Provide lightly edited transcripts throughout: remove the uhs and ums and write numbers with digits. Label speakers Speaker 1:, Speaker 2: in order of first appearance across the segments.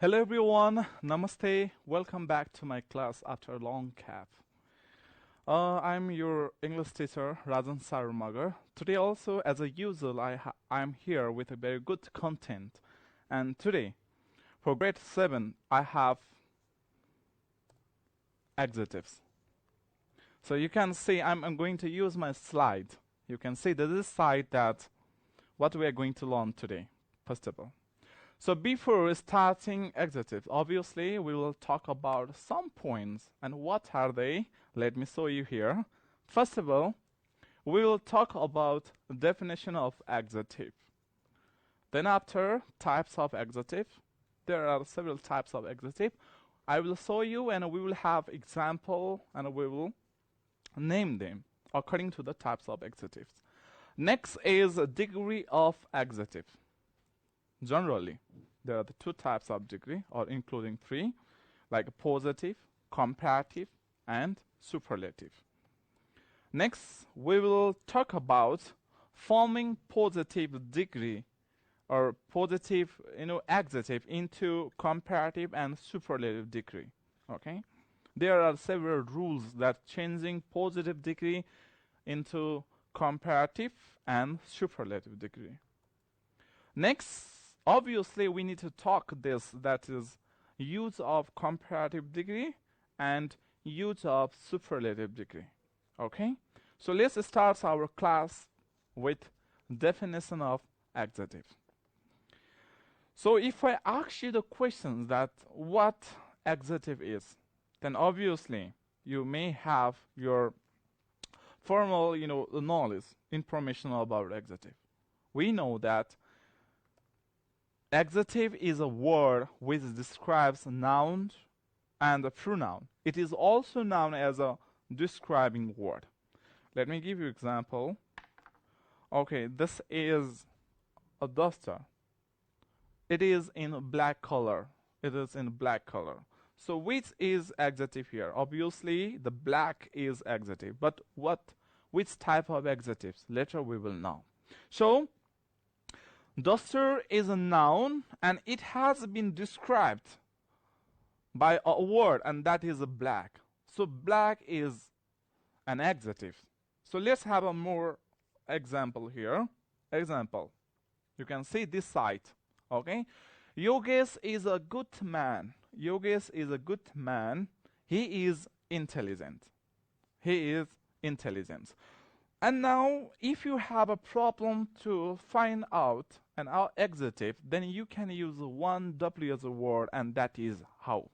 Speaker 1: Hello everyone, Namaste. Welcome back to my class after a long gap. I'm your English teacher Rajan Sarumagar. Today also, as usual, I'm here with a very good content. And today, for grade 7, I have adjectives. So you can see I'm going to use my slide. You can see this is slide that what we are going to learn today, first of all. So before starting adjectives, obviously we will talk about some points. And what are they? Let me show you here. First of all, we will talk about definition of adjective. Then after, types of adjective. There are several types of adjective. I will show you and we will have example and we will name them according to the types of adjectives. Next is degree of adjective. Generally, there are the two types of degree, or including three, like positive, comparative, and superlative. Next, we will talk about forming positive degree or positive, adjective into comparative and superlative degree. Okay, there are several rules that changing positive degree into comparative and superlative degree. Next, obviously, we need to talk this, that is use of comparative degree and use of superlative degree. Okay? So let's start our class with definition of adjective. So if I ask you the question that what adjective is, then obviously you may have your formal, knowledge, information about adjective. We know that adjective is a word which describes a noun and a pronoun. It is also known as a describing word. Let me give you an example. Okay, this is a duster. It is in black color. It is in black color. So which is adjective here? Obviously, the black is adjective. But which type of adjectives? Later we will know. So duster is a noun and it has been described by a word, and that is a black. So black is an adjective. So let's have a more example here. Example. You can see this side. Okay. Yogesh is a good man. Yogesh is a good man. He is intelligent. He is intelligent. And now, if you have a problem to find out an adjective, then you can use one W as a word, and that is how.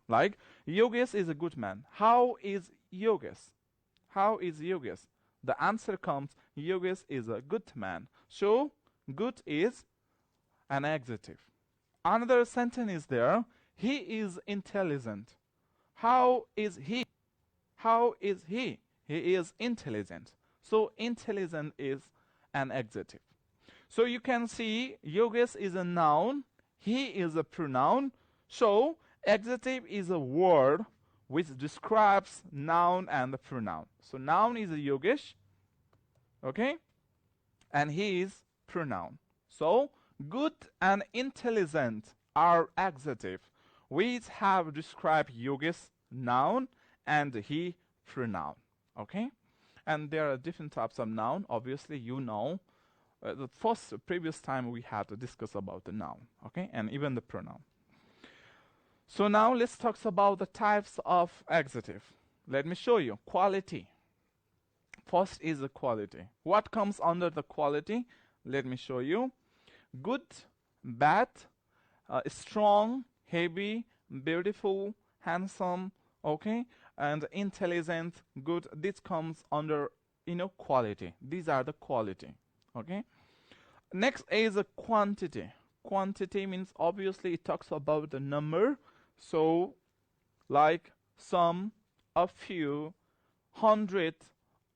Speaker 1: Like, Yogesh is a good man. How is Yogesh? How is Yogesh? The answer comes, Yogesh is a good man. So, good is an adjective. Another sentence is there. He is intelligent. How is he? How is he? He is intelligent. So intelligent is an adjective. So you can see Yogesh is a noun, he is a pronoun. So adjective is a word which describes noun and the pronoun. So noun is a Yogesh, okay, and he is pronoun. So good and intelligent are adjective which have described Yogesh, noun, and he, pronoun. Okay. And there are different types of noun. Obviously, the previous time we had to discuss about the noun, okay, and even the pronoun. So now let's talk about the types of adjective. Let me show you. Quality. First is the quality. What comes under the quality? Let me show you. Good, bad, strong, heavy, beautiful, handsome, okay, and intelligent, good. This comes under, quality. These are the quality, okay. Next is a quantity. Quantity means obviously it talks about the number. So, like some, a few, 100,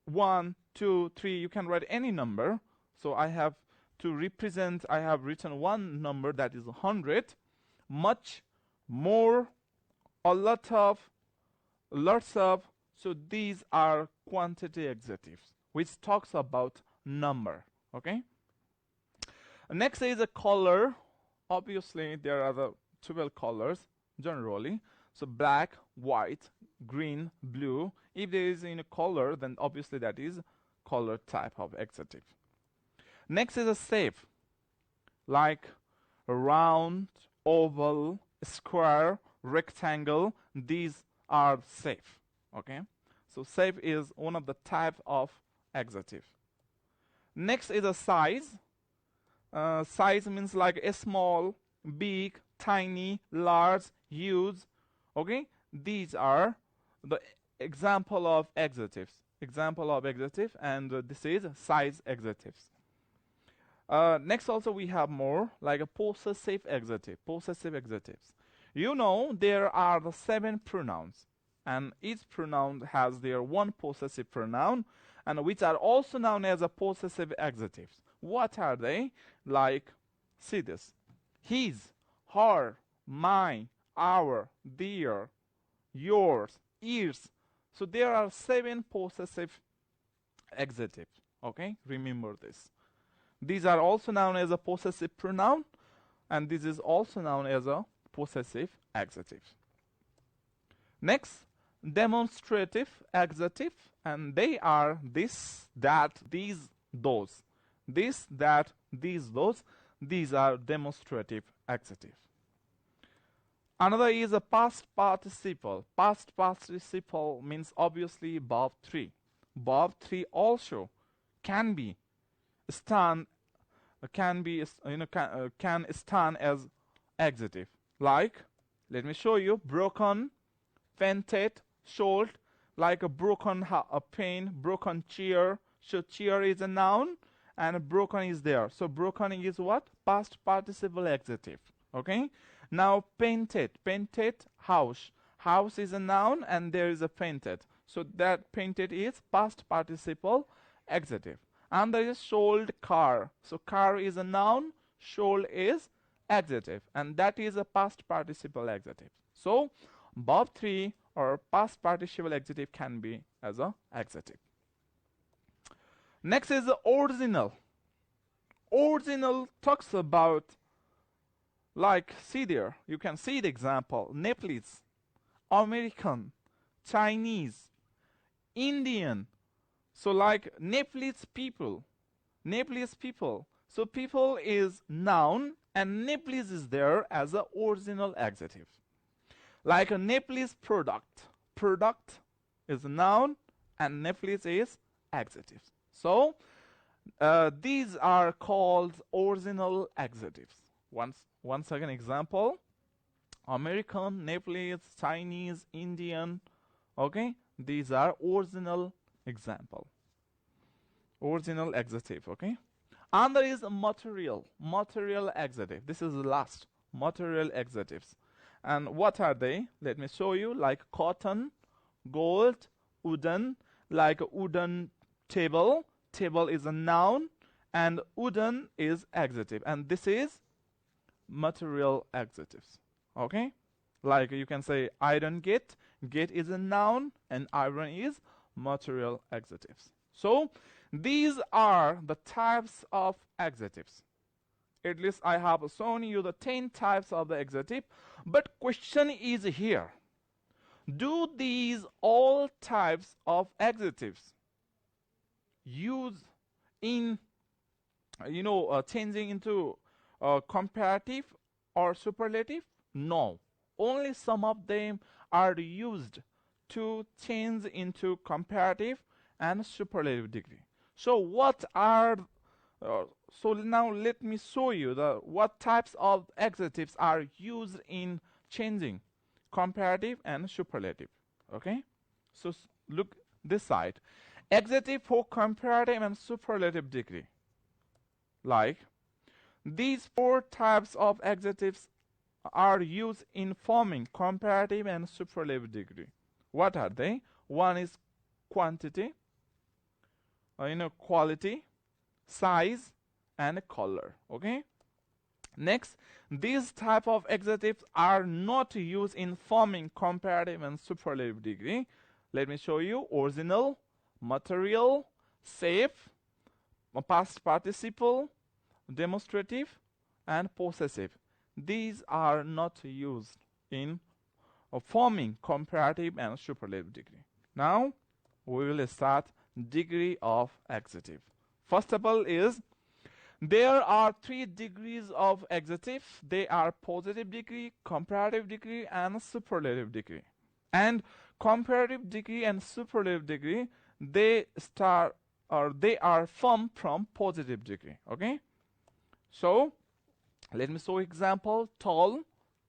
Speaker 1: 1, 2, 3. You can write any number. So I have written one number, that is 100. Much, more, a lot of, lots of. So these are quantity adjectives which talks about number. Okay. Next is a color. Obviously there are the 12 colors generally. So black, white, green, blue. If there is in a color, then obviously that is color type of adjective. Next is a shape, like a round, oval, square, rectangle. These are shape. Okay, so shape is one of the type of adjective. Next is a size. Size means like a small, big, tiny, large, huge. Okay, these are the example of adjectives. Example of adjective, and this is size adjectives. Next also we have more like a possessive adjective. Possessive adjectives. You know there are the 7 pronouns, and each pronoun has their one possessive pronoun, and which are also known as a possessive adjectives. What are they? Like, see this: his, her, mine, our, their, yours, ears. So there are 7 possessive adjectives. Okay, remember this. These are also known as a possessive pronoun, and this is also known as a possessive adjective. Next, demonstrative adjective, and they are this, that, these, those. This, that, these, those. These are demonstrative adjectives. Another is a past participle. Past participle means obviously verb 3. Verb 3 also can stand as adjective. Like, let me show you: broken, fainted, sold. Like a broken a pane, broken chair. So chair is a noun, and broken is there. So broken is what? Past participle adjective. Okay. Now painted. Painted house. House is a noun, and there is a painted. So that painted is past participle adjective. And there is sold car. So car is a noun, sold is adjective, and that is a past participle adjective. So verb 3 or past participle adjective can be as a adjective. Next is the original. Original talks about, like, see there, you can see the example: Nepalese, American, Chinese, Indian. So like Nepalese people. Nepalese people. So people is noun, and Nepalese is there as a original adjective. Like a Nepalese product. Product is a noun, and Nepalese is adjective. So these are called original adjectives. Once again, example: American, Nepalese, Chinese, Indian. Okay, these are original example. Original adjective. Okay, and there is a material. Material adjective. This is the last. Material adjectives. And what are they? Let me show you. Like cotton, gold, wooden. Like a wooden table. Table is a noun, and wooden is adjective, and this is material adjectives. Okay, like you can say iron gate. Gate is a noun, and iron is material adjectives. So these are the types of adjectives. At least I have shown you the 10 types of the adjective, but question is here: do these all types of adjectives use in changing into comparative or superlative? No, only some of them are used to change into comparative and superlative degree. So what are so now let me show you what types of adjectives are used in changing comparative and superlative. Okay, so look this side: adjective for comparative and superlative degree. Like, these 4 types of adjectives are used in forming comparative and superlative degree. What are they? One is quantity, quality, size, and color. Okay. Next, these type of adjectives are not used in forming comparative and superlative degree. Let me show you: original, material, safe, past participle, demonstrative, and possessive. these are not used in forming comparative and superlative degree. Now we will start degree of adjective. First of all is there are 3 degrees of adjective. They are positive degree, comparative degree, and superlative degree. And comparative degree and superlative degree, they are formed from positive degree. Okay. So let me show example. Tall,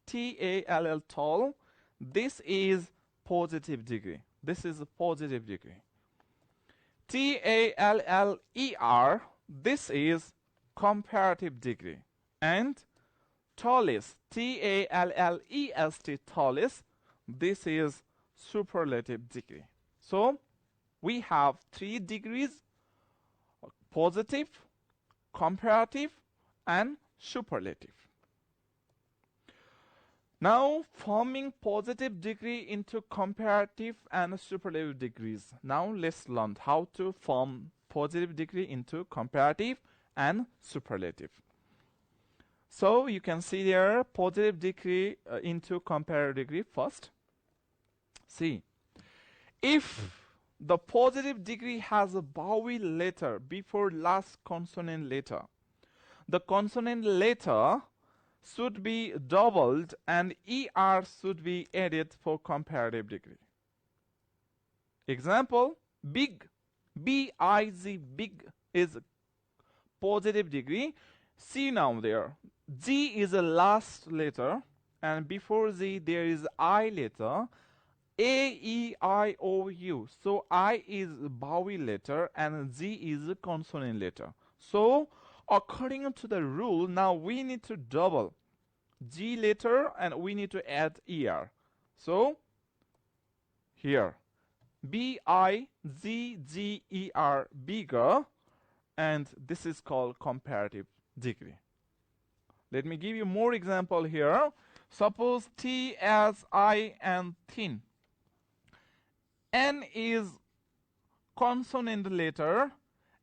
Speaker 1: T-A-L-L, tall. This is positive degree. This is a positive degree. T-A-L-L-E-R, this is comparative degree. And tallest, T-A-L-L-E-S-T, tallest, this is superlative degree. So we have 3 degrees: positive, comparative, and superlative. Now forming positive degree into comparative and superlative degrees. Now let's learn how to form positive degree into comparative and superlative. So you can see there positive degree into comparative degree first. See, if the positive degree has a vowel letter before last consonant letter, the consonant letter should be doubled and ER should be added for comparative degree. Example, big, B-I-G, big is positive degree. See now there, G is the last letter and before G there is I letter, A-E-I-O-U. So I is vowel letter and G is a consonant letter. So according to the rule, now we need to double G letter and we need to add ER. So here, B-I-G-G-E-R, bigger, and this is called comparative degree. Let me give you more example here. Suppose T-S-I-N, thin. N is consonant letter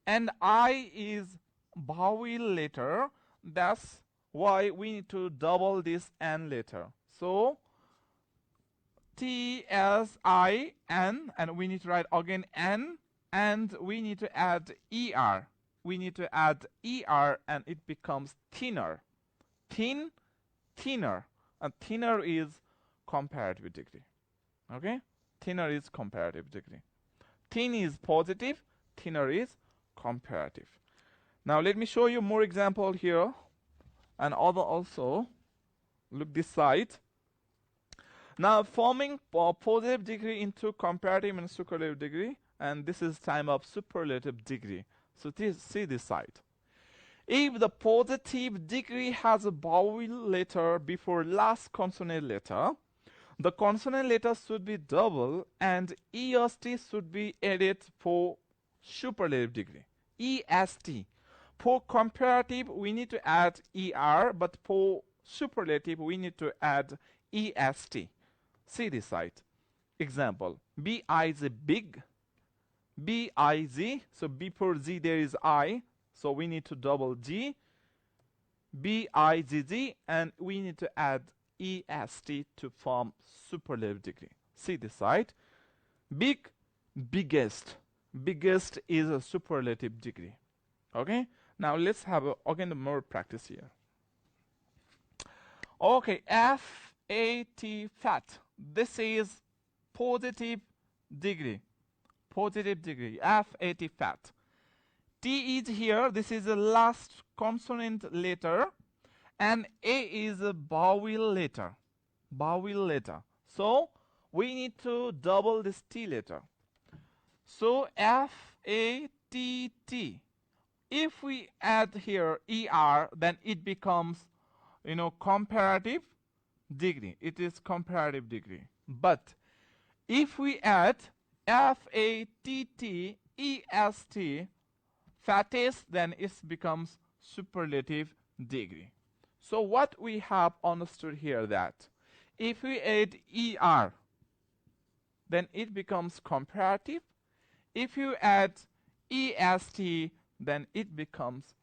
Speaker 1: and I is vowel letter. That's why we need to double this N letter. So T-S-I-N, and we need to write again N, and we need to add ER. We need to add ER and it becomes thinner. Thin, thinner. And thinner is comparative degree. Okay? Thinner is comparative degree. Thin is positive, thinner is comparative. Now let me show you more example here and other also. Look this side. Now forming positive degree into comparative and superlative degree, and this is time of superlative degree. So see this side. If the positive degree has a vowel letter before last consonant letter, the consonant letter should be double and EST should be added for superlative degree. EST. For comparative, we need to add ER, but for superlative, we need to add EST. See this side. Example, B-I-Z, big. B-I-Z, so before Z there is I, so we need to double G. B-I-Z-Z, and we need to add EST to form superlative degree. See this side. Big, biggest. Biggest is a superlative degree. Okay? Now let's have again more practice here. Okay, F-A-T, fat. This is positive degree. Positive degree, F-A-T, fat. T is here, this is the last consonant letter, and A is a vowel letter. Vowel letter. So we need to double this T letter. So F-A-T-T. If we add here ER, then it becomes, comparative degree. It is comparative degree. But if we add F-A-T-T-E-S-T, fattest, then it becomes superlative degree. So what we have understood here that if we add ER, then it becomes comparative. If you add EST, then it becomes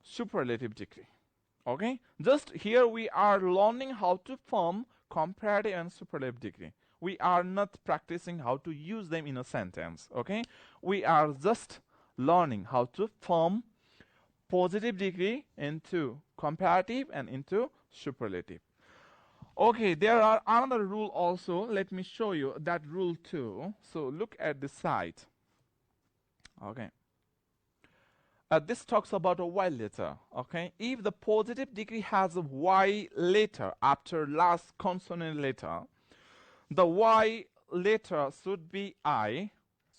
Speaker 1: superlative degree. Okay, just here we are learning how to form comparative and superlative degree. We are not practicing how to use them in a sentence. Okay, we are just learning how to form positive degree into comparative and into superlative. Okay, there are another rule also. Let me show you that rule too. So look at the side. Okay. This talks about a y letter. Okay, if the positive degree has a y letter after last consonant letter, the y letter should be I,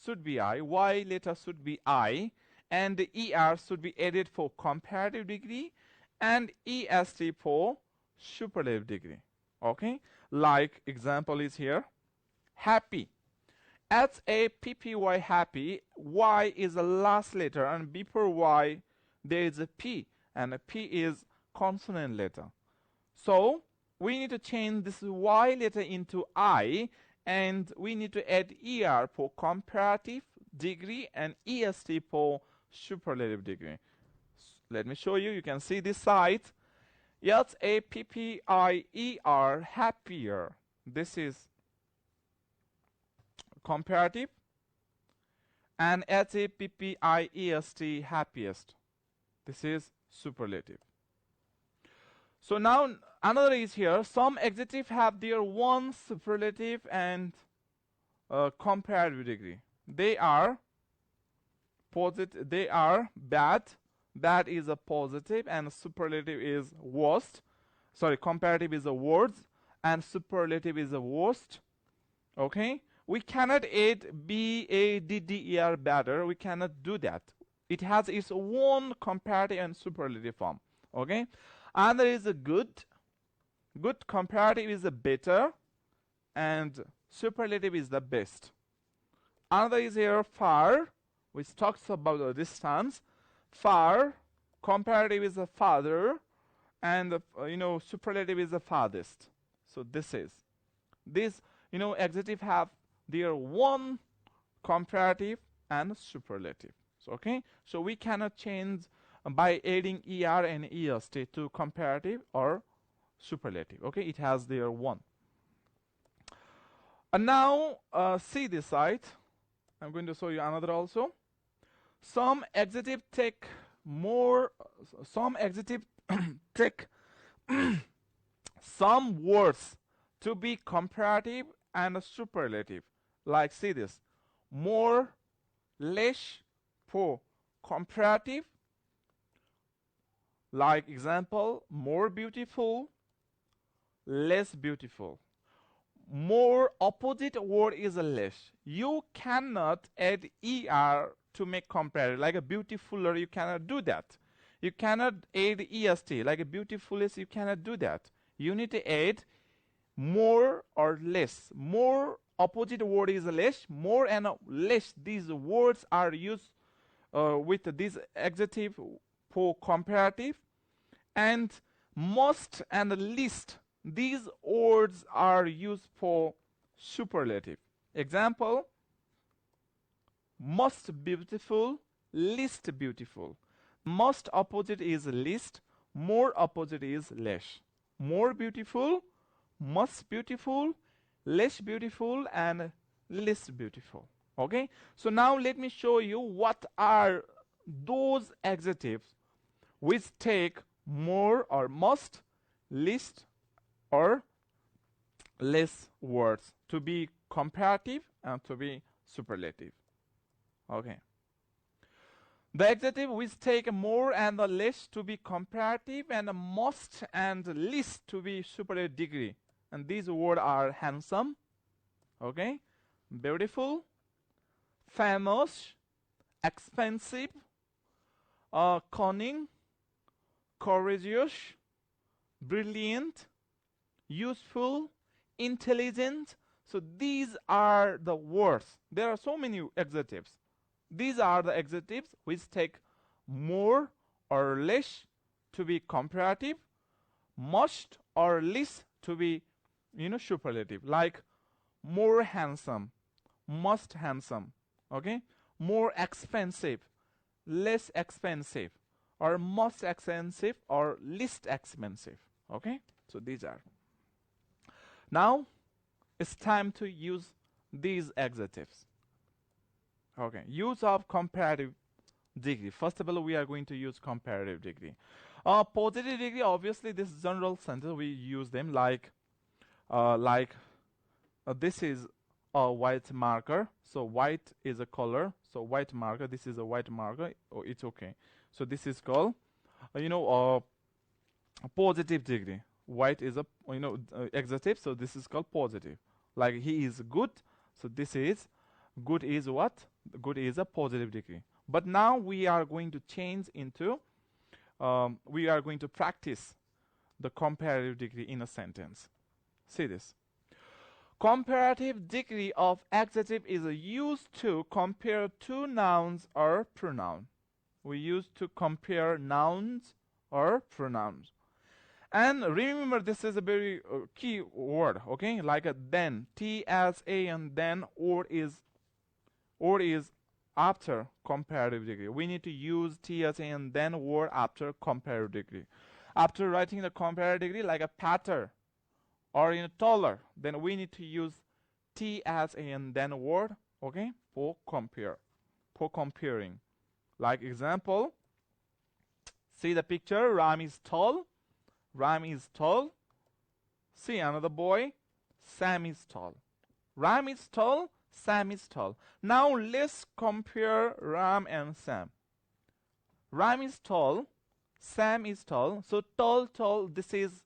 Speaker 1: y letter should be I, and the er should be added for comparative degree and est for superlative degree. Okay, like example is here, happy. HAPPY, happy, Y is the last letter, and before Y there is a P, and a P is consonant letter. So we need to change this Y letter into I, and we need to add ER for comparative degree and EST for superlative degree. Let me show you. You can see this side. HAPPIER, happier. This is comparative, and HAPPIEST, happiest. This is superlative. So now another is here. Some adjectives have their one superlative and comparative degree. They are positive. They are bad. Bad is a positive, and superlative is worst. Sorry, comparative is a worst, and superlative is a worst. Okay. We cannot add BADDER, better. We cannot do that. It has its own comparative and superlative form. Okay. And there is a good. Good comparative is a better, and superlative is the best. Another is here far, which talks about the distance. Far, comparative is the farther, and superlative is the farthest. So this adjective have their one comparative and superlative. So, okay, so we cannot change by adding ER and EST to comparative or superlative. Okay, it has their one. And now see this side. I'm going to show you another also. Some adjective take more. Some adjective take some words to be comparative and superlative. Like see this, more, less for comparative. Like example, more beautiful, less beautiful. More opposite word is a less. You cannot add ER to make comparative. Like a beautifuler, you cannot do that. You cannot add EST. Like a beautifulest, you cannot do that. You need to add more or less. More opposite word is less. More and less. These words are used with this adjective for comparative. And most and least, these words are used for superlative. Example, most beautiful, least beautiful. Most opposite is least. More opposite is less. More beautiful, most beautiful, less beautiful, and least beautiful. Okay, so now let me show you what are those adjectives which take more or most, least or less words to be comparative and to be superlative. Okay, the adjective which take more and the less to be comparative, and the most and least to be superlative degree. And these words are handsome, okay, beautiful, famous, expensive, cunning, courageous, brilliant, useful, intelligent. So these are the words. There are so many adjectives. These are the adjectives which take more or less to be comparative, most or less to be superlative. Like more handsome, most handsome. Okay, more expensive, less expensive. or most expensive or least expensive. Okay, so these are. Now it's time to use these adjectives. Okay, use of comparative degree. First of all, we are going to use comparative degree. Positive degree, obviously this general sentence we use them like this is a white marker, so white is a color, so white marker, this is a white marker. Oh, it's okay. So this is called a positive degree. White is a adjective, so this is called positive. Like he is good, so this is good is what? Good is a positive degree. But now we are going to change into we are going to practice the comparative degree in a sentence. See this. Comparative degree of adjective is used to compare two nouns or pronoun. We use to compare nouns or pronouns. And remember, this is a very key word, okay? Like a then, T-S-A, and then or is after comparative degree. We need to use T-S-A and then or after comparative degree. After writing the comparative degree like a pattern or in a taller, then we need to use T-S-A and then word, okay, for comparing. Like example, see the picture, Ram is tall. Ram is tall. See another boy, Sam is tall. Ram is tall, Sam is tall. Now let's compare Ram and Sam. Ram is tall, Sam is tall. So tall, this is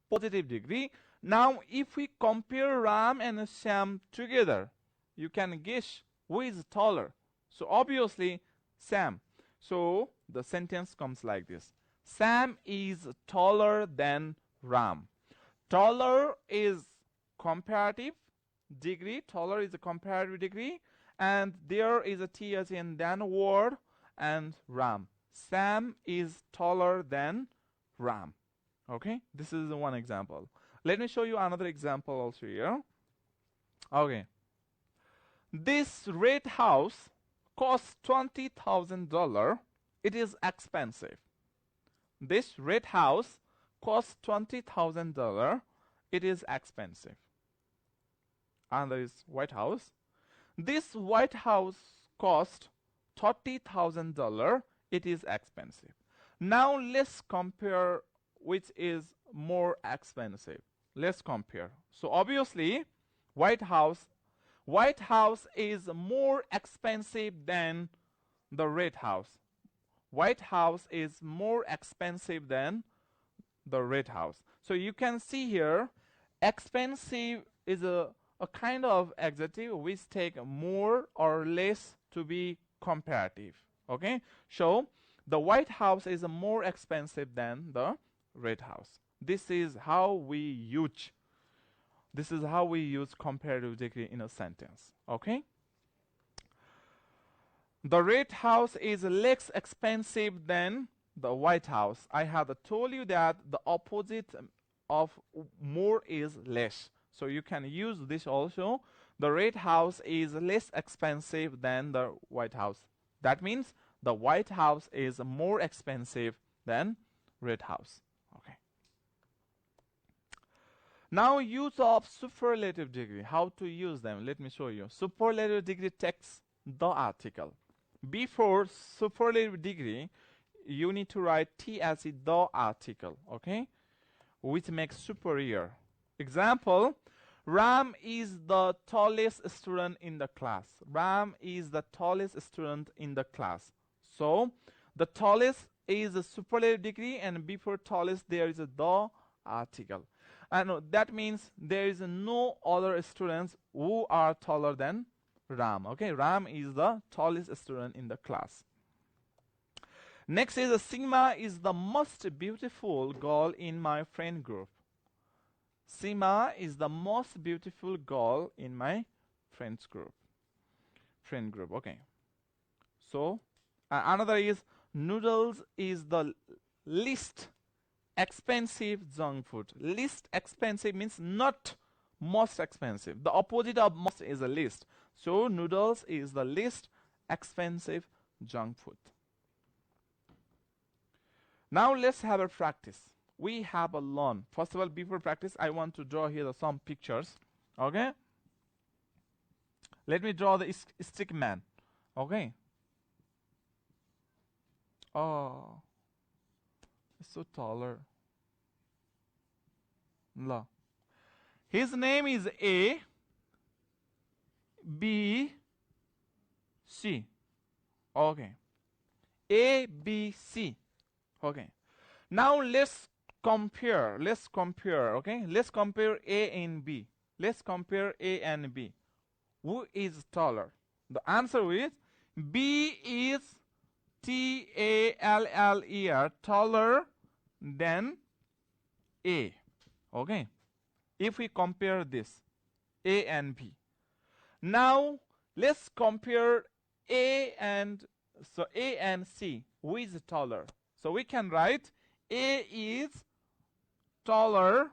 Speaker 1: positive degree. Now if we compare Ram and Sam together, you can guess who is taller. So obviously Sam. So the sentence comes like this. Sam is taller than Ram. Taller is comparative degree. Taller is a comparative degree. And there is a T-S in than word and Ram. Sam is taller than Ram. Okay, this is one example. Let me show you another example also here. Okay. This red house costs $20,000. It is expensive. This red house costs $20,000. It is expensive. And there is white house. This white house costs $30,000. It is expensive. Now let's compare which is more expensive. Let's compare. So obviously, White House is more expensive than the Red House. White House is more expensive than the Red House. So you can see here, expensive is a kind of adjective which take more or less to be comparative. Okay, so the White House is more expensive than the Red House. This is how we use comparative degree in a sentence. Okay. The Red House is less expensive than the White House. I have told you that the opposite of more is less. So you can use this also. The Red House is less expensive than the White House. That means the White House is more expensive than Red House. Okay. Now use of superlative degree. How to use them? Let me show you. Superlative degree takes the article. Before superlative degree, you need to write T as the article, okay? Which makes superior. Example, Ram is the tallest student in the class. Ram is the tallest student in the class. So, the tallest is a superlative degree, and before tallest there is a the article. And that means there is no other students who are taller than Ram. Okay, Ram is the tallest student in the class. Next is Sigma is the most beautiful girl in my friend group. Sigma is the most beautiful girl in my friends group. Friend group. Okay. So another is noodles is the least expensive junk food. Least expensive means not most expensive. The opposite of most is a least. So noodles is the least expensive junk food. Now let's have a practice. We have a lawn. First of all, before practice, I want to draw here some pictures. Okay? Let me draw the stick man. Okay? Oh, it's so taller. La. His name is A, B, C. Okay. A, B, C. Okay. Now let's compare. Okay? Let's compare A and B. Let's compare A and B. Who is taller? The answer is B is T-A-L-L-E-R, taller than A. Okay? If we compare this, A and B. Now let's compare A and C. Who is taller? So we can write A is taller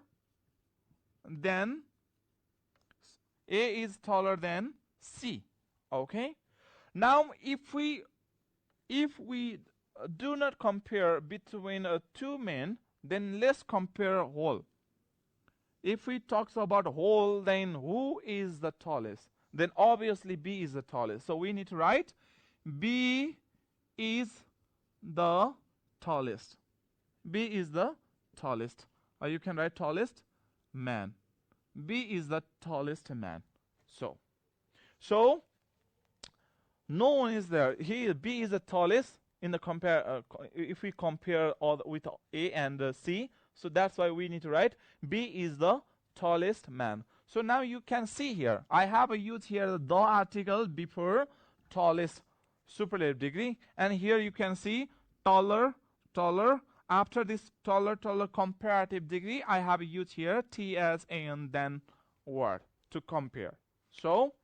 Speaker 1: than C. Okay? Now if we do not compare between two men, then let's compare whole. If we talk about whole, then who is the tallest? Then obviously B is the tallest. So we need to write B is the tallest. B is the tallest. Or you can write tallest man. B is the tallest man. So no one is there. Here B is the tallest in the if we compare with A and C. So that's why we need to write B is the tallest man. So now you can see here, I have used here the article before tallest superlative degree, and here you can see taller. After this taller comparative degree, I have used here T as and then word to compare. So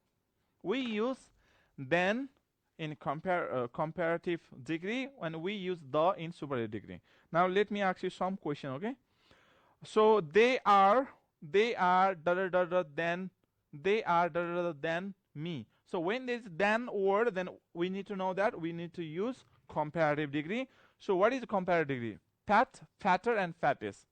Speaker 1: we use then in comparative degree when we use the in superlative degree. Now let me ask you some question, okay? So they are than me. So when there's than word, then we need to know that we need to use comparative degree. So what is comparative degree? Fatter and fattest.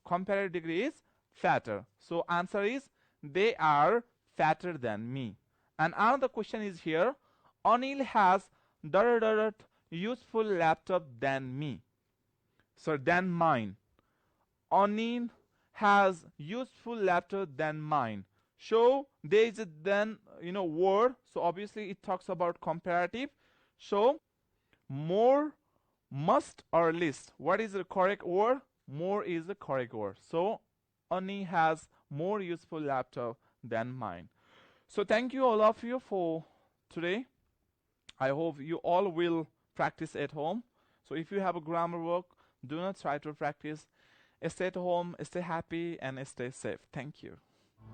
Speaker 1: Comparative degree is fatter. So answer is they are fatter than me. And another question is here, Anil has useful laptop than me. So than mine. Anil has useful laptop than mine. So there is a then word. So obviously it talks about comparative. So more, must, or least. What is the correct word? More is the correct word. So Anil has more useful laptop than mine. So thank you all of you for today. I hope you all will practice at home. So if you have a grammar work, do not try to practice. Stay at home, stay happy, and stay safe. Thank you.